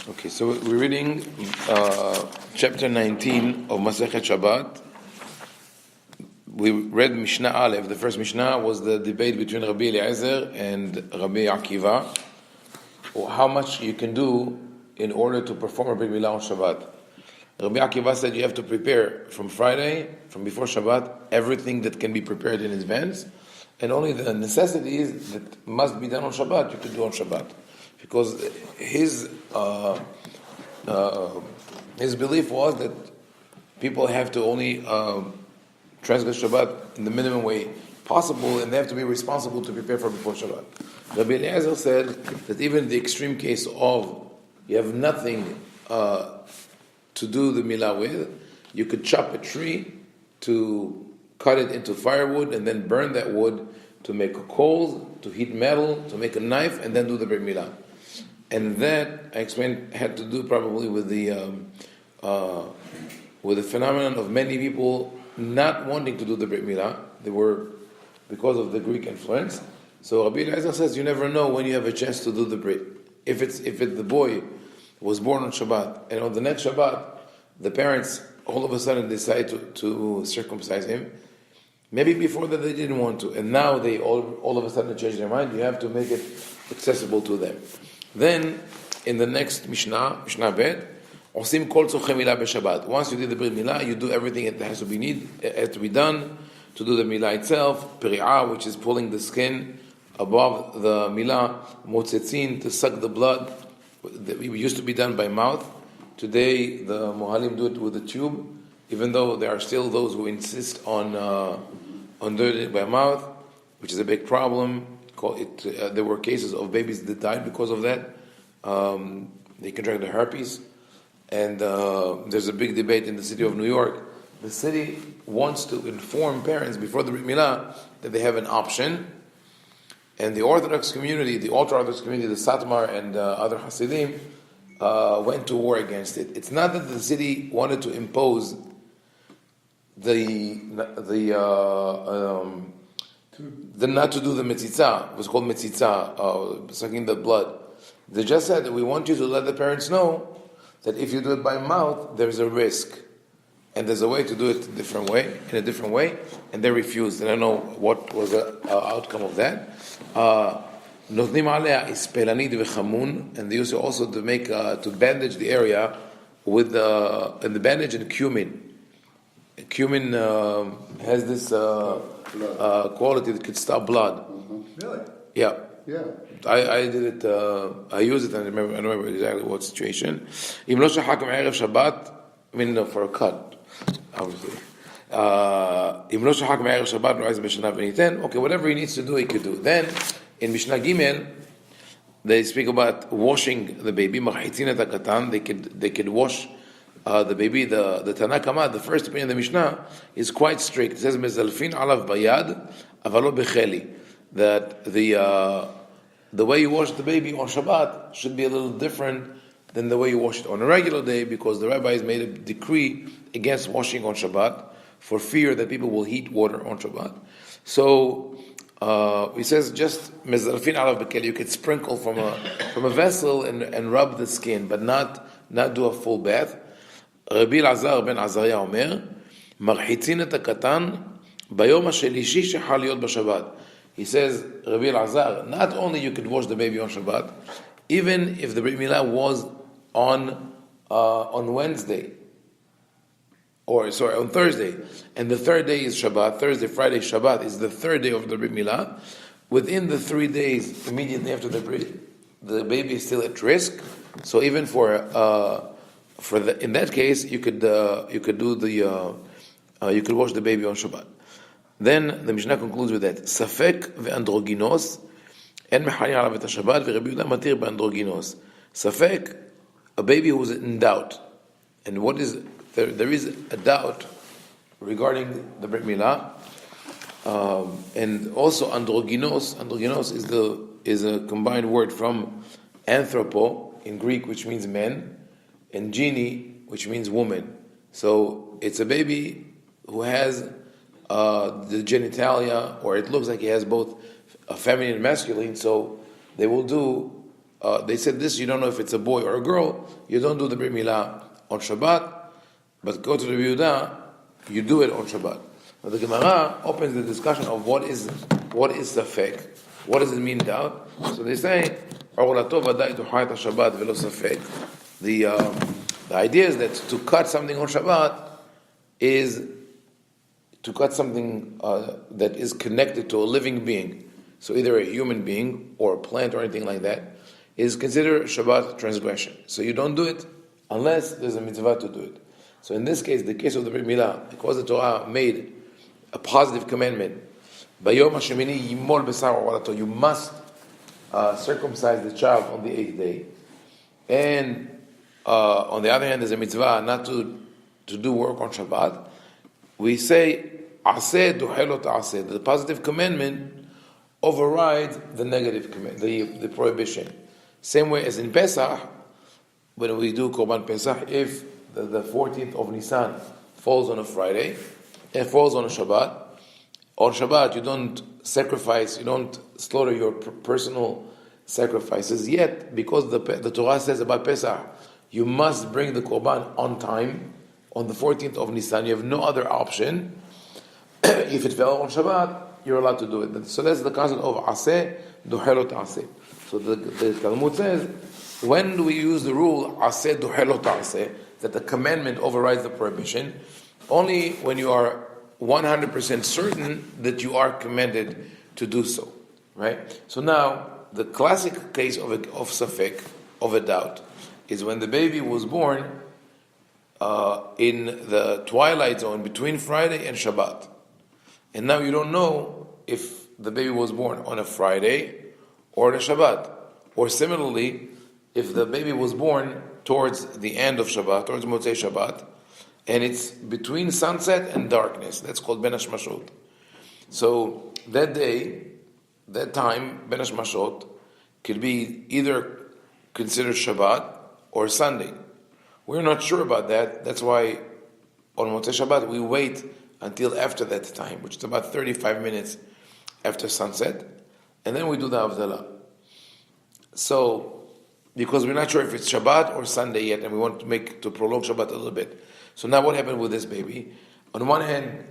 Okay, so we're reading chapter 19 of Masechet Shabbat. We read Mishna Aleph. The first Mishnah was the debate between Rabbi Eliezer and Rabbi Akiva, or how much you can do in order to perform a Brit Milah on Shabbat. Rabbi Akiva said you have to prepare from Friday, from before Shabbat, everything that can be prepared in advance, and only the necessities that must be done on Shabbat you can do on Shabbat. Because his belief was that people have to only transgress Shabbat in the minimum way possible, and they have to be responsible to prepare for before Shabbat. Rabbi Eliezer said that even in the extreme case of you have nothing to do the milah with, you could chop a tree to cut it into firewood and then burn that wood to make coals, to heat metal, to make a knife, and then do the Brit Milah. And that, I explained, had to do probably with the phenomenon of many people not wanting to do the Brit Milah. They were, because of the Greek influence. So Rabbi Eliezer says you never know when you have a chance to do the Brit. If the boy was born on Shabbat, and on the next Shabbat, the parents all of a sudden decide to circumcise him, maybe before that they didn't want to, and now they all of a sudden change their mind, you have to make it accessible to them. Then, in the next Mishnah Bet, Osim kol tzorchei milah b'Shabbat. Once you did the Brit Milah, you do everything that has to be done to do the Milah itself. Preemie, which is pulling the skin above the Milah. Motzetzin, to suck the blood. It used to be done by mouth. Today, the Mohalim do it with a tube, even though there are still those who insist on doing it by mouth, which is a big problem. There were cases of babies that died because of that. They contracted herpes. And there's a big debate in the city of New York. The city wants to inform parents before the Brit Milah that they have an option. And the Orthodox community, the ultra-Orthodox community, the Satmar and other Hasidim, went to war against it. It's not that the city wanted to impose the not to do the metzitzah. It was called metzitzah, sucking the blood. They just said that we want you to let the parents know that if you do it by mouth, there's a risk. And there's a way to do it in a different way, and they refused. And I don't know what was the outcome of that. Notnim alea is pelanid v'chamun, and they used also to make to bandage the area with and the bandage and cumin. Cumin has this quality that could stop blood. Really? Yeah. Yeah. I did it. I use it, and I don't remember exactly what situation. Im lo shahak me'erev Shabbat, I mean for a cut, obviously. Im lo shahak me'erev Shabbat, lo b'shana v'niten. Okay, whatever he needs to do, he could do. Then in Mishnah Gimel, they speak about washing the baby. Marchitzin et hakatan. They could wash the baby. The Tanna Kama, the first opinion of the Mishnah, is quite strict. It says mezalfin alav bayad, avalo becheli. That the way you wash the baby on Shabbat should be a little different than the way you wash it on a regular day, because the rabbis made a decree against washing on Shabbat for fear that people will heat water on Shabbat. So he says just mezalfin alav bekel. You could sprinkle from a vessel and rub the skin, but not do a full bath. Rabbi Elazar ben Azariah Omer marchitzin et hakatan bayom hashelishi shechal liot b'Shabbat. He says, Rabbi Elazar, not only you could wash the baby on Shabbat, even if the Brit Milah was on Wednesday, on Thursday, and the third day is Shabbat, Thursday, Friday, Shabbat is the third day of the Brit Milah, within the 3 days immediately after the baby is still at risk. So even in that case, you could wash the baby on Shabbat. Then the Mishnah concludes with that. Safek ve'androginos en mechalin alav et Shabbat ve'Rabbi Yehuda matir be'androginos. Safek, a baby who is in doubt. And what is there is a doubt regarding the Brit Milah. And also androginos. Androginos is a combined word from anthropo in Greek, which means men, and geni, which means woman. So it's a baby who has the genitalia, or it looks like he has both a feminine and masculine, so they will do they said this, you don't know if it's a boy or a girl, you don't do the Brit Milah on Shabbat, but go to the rabbi-ovadia, you do it on Shabbat. Now the Gemara opens the discussion of what is safek, what does it mean doubt? So they say, the idea is that to cut something on Shabbat is to cut something that is connected to a living being. So either a human being or a plant or anything like that is considered Shabbat transgression. So you don't do it unless there's a mitzvah to do it. So in this case, the case of the Brit Milah, because the Torah made a positive commandment, Bayom Hashemini Yimol Besar Walato, you must circumcise the child on the 8th day. And on the other hand, there's a mitzvah not to do work on Shabbat. We say, Aseh duhelot aseh. The positive commandment overrides the negative command, the prohibition. Same way as in Pesach, when we do Korban Pesach, if the 14th of Nisan falls on a Friday, and falls on a Shabbat, on Shabbat you don't sacrifice, you don't slaughter your personal sacrifices, yet because the Torah says about Pesach, you must bring the Korban on time, on the 14th of Nisan, you have no other option. If it fell on Shabbat, you're allowed to do it. So that's the concept of Aseh, Duhelot Aseh. So the Talmud says, when do we use the rule Aseh, Duhelot Aseh, that the commandment overrides the prohibition? Only when you are 100% certain that you are commanded to do so, right? So now, the classic case of safek, of a doubt, is when the baby was born in the twilight zone between Friday and Shabbat. And now you don't know if the baby was born on a Friday or on a Shabbat. Or similarly, if the baby was born towards the end of Shabbat, towards Motzei Shabbat, and it's between sunset and darkness. That's called Ben Hashmashot. So that day, that time, Ben Hashmashot, could be either considered Shabbat or Sunday. We're not sure about that. That's why on Motzei Shabbat we wait until after that time, which is about 35 minutes after sunset, and then we do the Havdalah. So, because we're not sure if it's Shabbat or Sunday yet, and we want to prolong Shabbat a little bit. So now what happened with this baby? On one hand,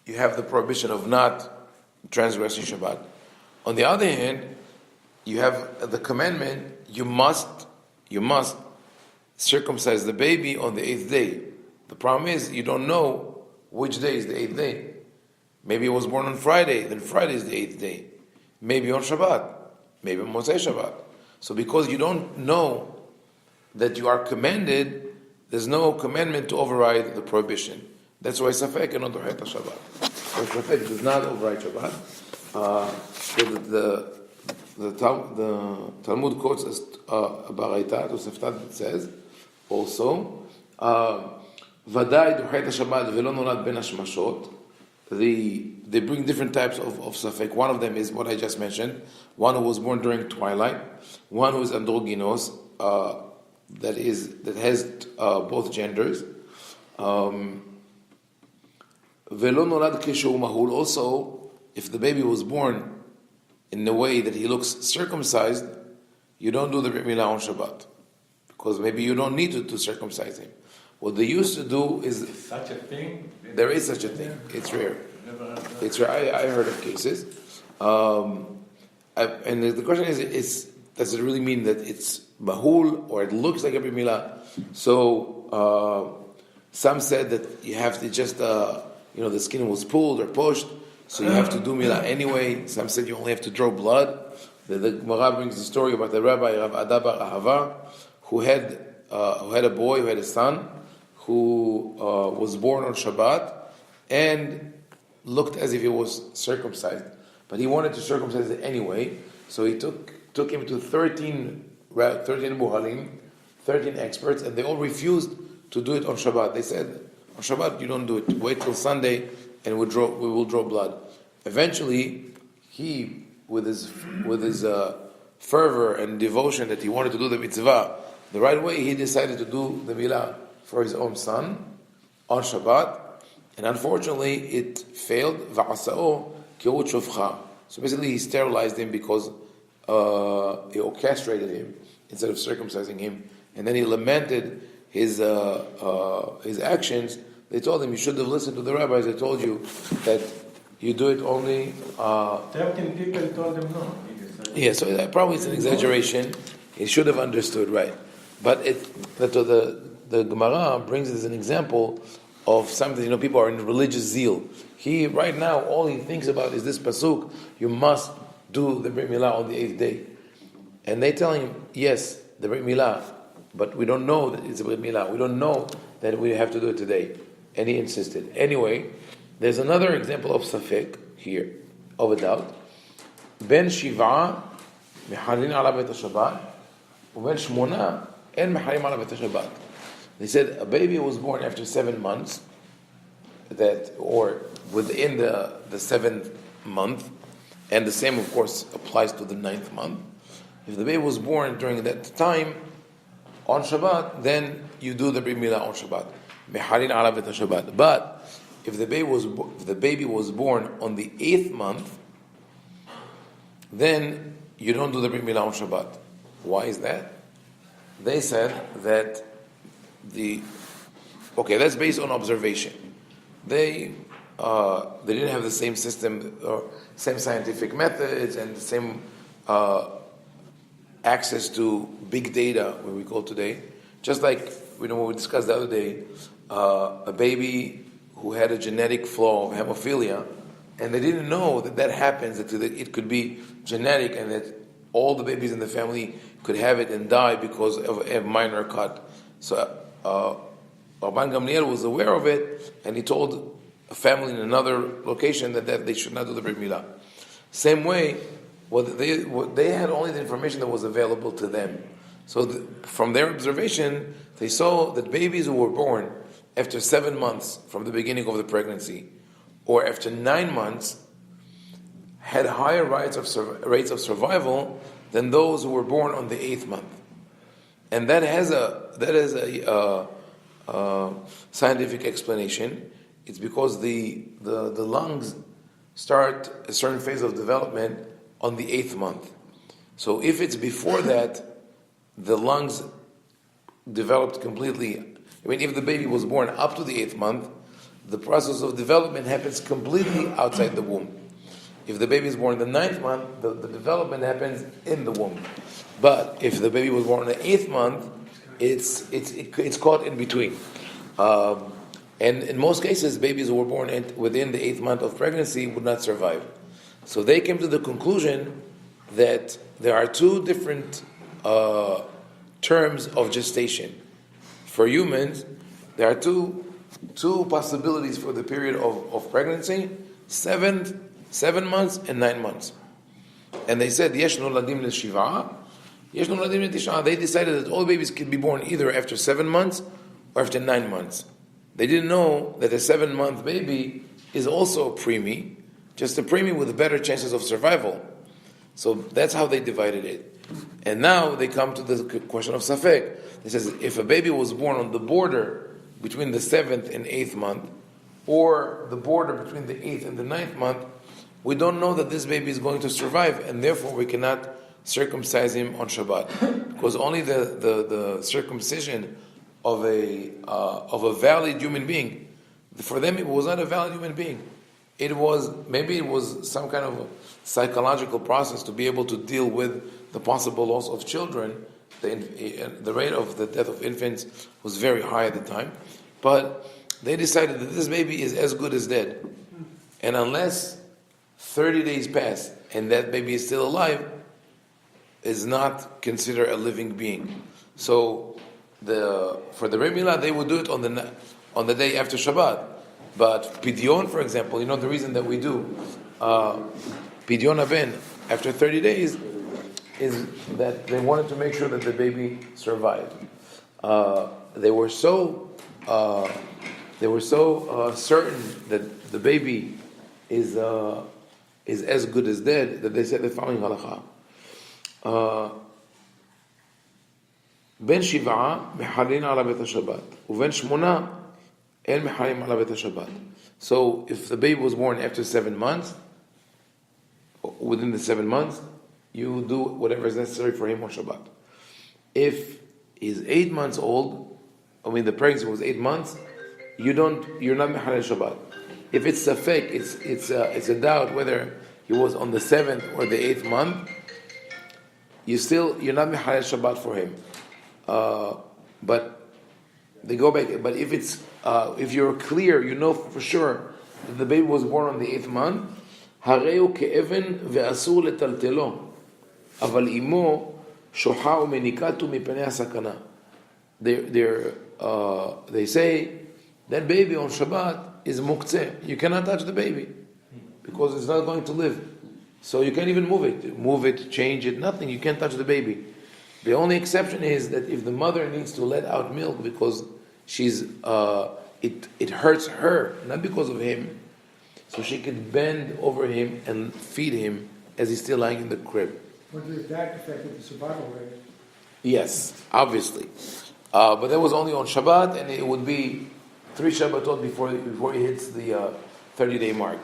you have the prohibition of not transgressing Shabbat. On the other hand, you have the commandment, you must circumcise the baby on the 8th day. The problem is, you don't know which day is the 8th day. Maybe it was born on Friday, then Friday is the 8th day. Maybe on Shabbat, maybe on Motzei Shabbat. So because you don't know that you are commanded, there's no commandment to override the prohibition. That's why Safek and not Shabbat. So Safek does not override Shabbat. The Talmud quotes a Baraita, Toseftat, that says also, Vadai duhet Shabbat velo nolad ben hashmashot. They bring different types of Safek. One of them is what I just mentioned. One who was born during twilight. One who is androgynous, that has both genders. Velo nolad keshu mahul. Also, if the baby was born in a way that he looks circumcised, you don't do the Brit Milah on Shabbat, because maybe you don't need to circumcise him. What they used to do is such a thing. There is such a thing. It's rare. It's rare. I heard of cases, and the question is, does it really mean that it's mahul or it looks like a Brit Milah? So some said that you have to just the skin was pulled or pushed, so you have to do milah anyway. Some said you only have to draw blood. The Gemara brings the story about the rabbi Rav Adabar Ahava, who had a boy, who had a son, who was born on Shabbat and looked as if he was circumcised, but he wanted to circumcise it anyway. So he took him to 13 buhalim, 13 experts, and they all refused to do it on Shabbat. They said, on Shabbat you don't do it. Wait till Sunday, and we will draw blood. Eventually, he, with his fervor and devotion that he wanted to do the mitzvah the right way, he decided to do the milah for his own son on Shabbat, and unfortunately it failed. V'asa'o kirut shofcha. So basically he sterilized him because or castrated him instead of circumcising him, and then he lamented his actions, they told him, you should have listened to the rabbis. They told you that you do it only. 13 people told him no. Yeah, so that probably is an exaggeration. He should have understood, right? But the Gemara brings it as an example of something. People are in religious zeal. He right now all he thinks about is this pasuk. You must do the Brit Milah on the 8th day, and they tell him yes, the Brit Milah, but we don't know that it's a Brit Milah. We don't know that we have to do it today, and he insisted. Anyway, there's another example of safek here, of a doubt. Ben Shiva mehalin ala bet Shabbat, uben Shmona en mehalim ala bet Shabbat. They said a baby was born after 7 months, or within the 7th month, and the same, of course, applies to the 9th month. If the baby was born during that time on Shabbat, then you do the Brit Milah on Shabbat. Mehalin ala bet Shabbat. But if the baby was born on the 8th month, then you don't do the Brit Milah on Shabbat. Why is that? They said that that's based on observation. They didn't have the same system or same scientific methods and the same access to big data, what we call today. Just like what we discussed the other day, a baby who had a genetic flaw of hemophilia, and they didn't know that happens, that it could be genetic, and that all the babies in the family could have it and die because of a minor cut. So Rabban Gamliel was aware of it, and he told a family in another location that they should not do the Brit Milah. Same way, they had only the information that was available to them. So from their observation, they saw that babies who were born after 7 months from the beginning of the pregnancy, or after 9 months, had higher rates of survival than those who were born on the 8th month. And that has a scientific explanation. It's because the lungs start a certain phase of development on the 8th month. So if it's before that, the lungs developed completely. If the baby was born up to the 8th month, the process of development happens completely outside the womb. If the baby is born in the 9th month, the development happens in the womb. But if the baby was born in the 8th month, it's caught in between. And in most cases, babies who were born within the 8th month of pregnancy would not survive. So they came to the conclusion that there are two different terms of gestation. For humans, there are two possibilities for the period of pregnancy: 7 months and 9 months. And they said, Yesh noladim l'shiv'a, Yesh noladim l'tish'a. They decided that all babies can be born either after 7 months or after 9 months. They didn't know that a 7-month baby is also a preemie, just a preemie with better chances of survival. So that's how they divided it. And now they come to the question of safek. It says, if a baby was born on the border between the 7th and 8th month, or the border between the 8th and the 9th month, we don't know that this baby is going to survive, and therefore we cannot circumcise him on Shabbat. Because only the circumcision of a valid human being, for them it was not a valid human being. It was some kind of a psychological process to be able to deal with the possible loss of children. The rate of the death of infants was very high at the time, but they decided that this baby is as good as dead, and unless 30 days pass and that baby is still alive, is not considered a living being. So for the Brit Milah, they would do it on the day after Shabbat. But Pidyon, for example, the reason that we do Pidyon Aben after 30 days is that they wanted to make sure that the baby survived. They were so certain that the baby is as good as dead that they said the following halakha: Ben Shiv'a mehalin ala bet Shabbat, uben Shmona el mehalim ala bet Shabbat. So if the baby was born after 7 months, within the 7 months, you do whatever is necessary for him on Shabbat. If he's 8 months old, the pregnancy was 8 months, you're not Mechalel Shabbat. If it's a fake, it's a doubt whether he was on the 7th or the 8th month, you're not Mechalel Shabbat for him. But they go back. But if you're clear, you know for sure that the baby was born on the 8th month, Hareu ke'even ve'asur letaltelo, aval imo shoha umenikatu mipnei hasakana. They say that baby on Shabbat is muktzeh. You cannot touch the baby because it's not going to live. So you can't even move it, change it, nothing. You can't touch the baby. The only exception is that if the mother needs to let out milk because it hurts her, not because of him, so she could bend over him and feed him as he's still lying in the crib. What does that affect the survival rate? Yes, obviously. But that was only on Shabbat, and it would be 3 Shabbatot before he hits the 30-day mark.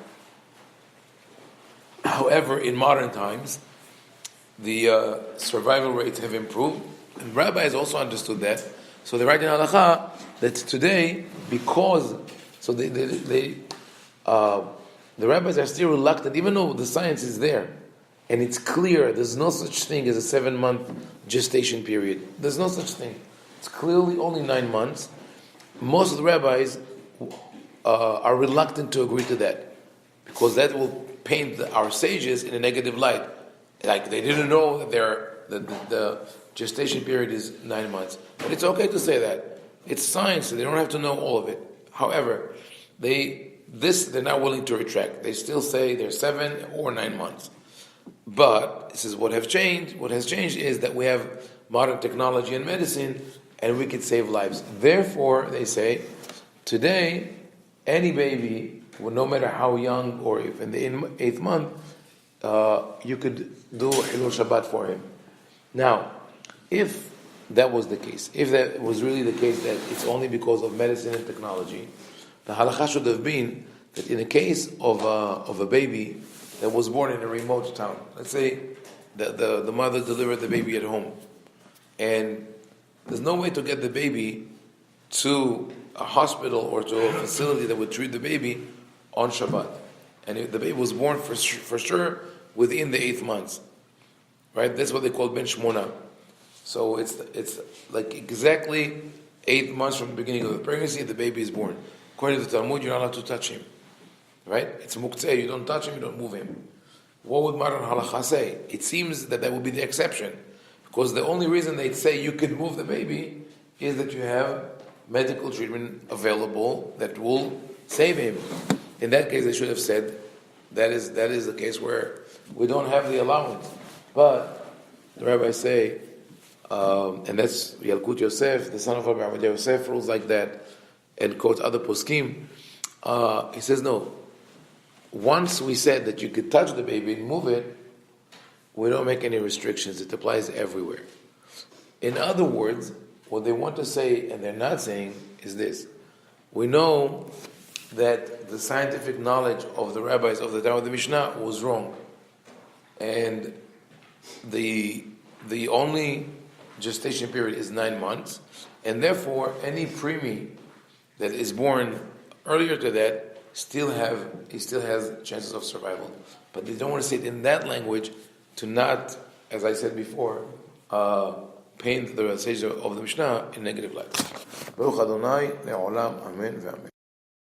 However, in modern times, the survival rates have improved, and rabbis also understood that. So they write in Halakha that today, because the rabbis are still reluctant, even though the science is there, and it's clear there's no such thing as a 7-month gestation period. There's no such thing. It's clearly only 9 months. Most of the rabbis are reluctant to agree to that, because that will paint our sages in a negative light. Like they didn't know that the gestation period is 9 months. But it's okay to say that. It's science, so they don't have to know all of it. However, they're not willing to retract. They still say they're 7 or 9 months. But this is what has changed. What has changed is that we have modern technology and medicine, and we can save lives. Therefore, they say, today, any baby, no matter how young or if in the 8th month, you could do Hilul Shabbat for him. Now, if that was the case, if that was really the case that it's only because of medicine and technology, the halakha should have been that in the case of a baby that was born in a remote town, let's say the mother delivered the baby at home, and there's no way to get the baby to a hospital or to a facility that would treat the baby on Shabbat, and the baby was born for sure within the 8th months, right? That's what they call ben shmona. So it's like exactly 8 months from the beginning of the pregnancy, the baby is born. According to the Talmud, you're not allowed to touch him, right? It's muktzeh. You don't touch him, you don't move him. What would modern halakha say? It seems that would be the exception, because the only reason they'd say you can move the baby is that you have medical treatment available that will save him. In that case, they should have said that is the case where we don't have the allowance. But the rabbis say, and that's Yalkut Yosef, the son of Rabbi-ovadia Yosef, rules like that, and quotes other poskim. He says, no, once we said that you could touch the baby and move it, we don't make any restrictions. It applies everywhere. In other words, what they want to say, and they're not saying, is this. We know that the scientific knowledge of the rabbis of the time of the Mishna was wrong. And the only gestation period is 9 months, and therefore any preemie that is born earlier to that still has chances of survival. But they don't want to say it in that language to not, as I said before, paint the sages of the Mishnah in negative light. Baruch Adonai le'olam, amen ve'amen.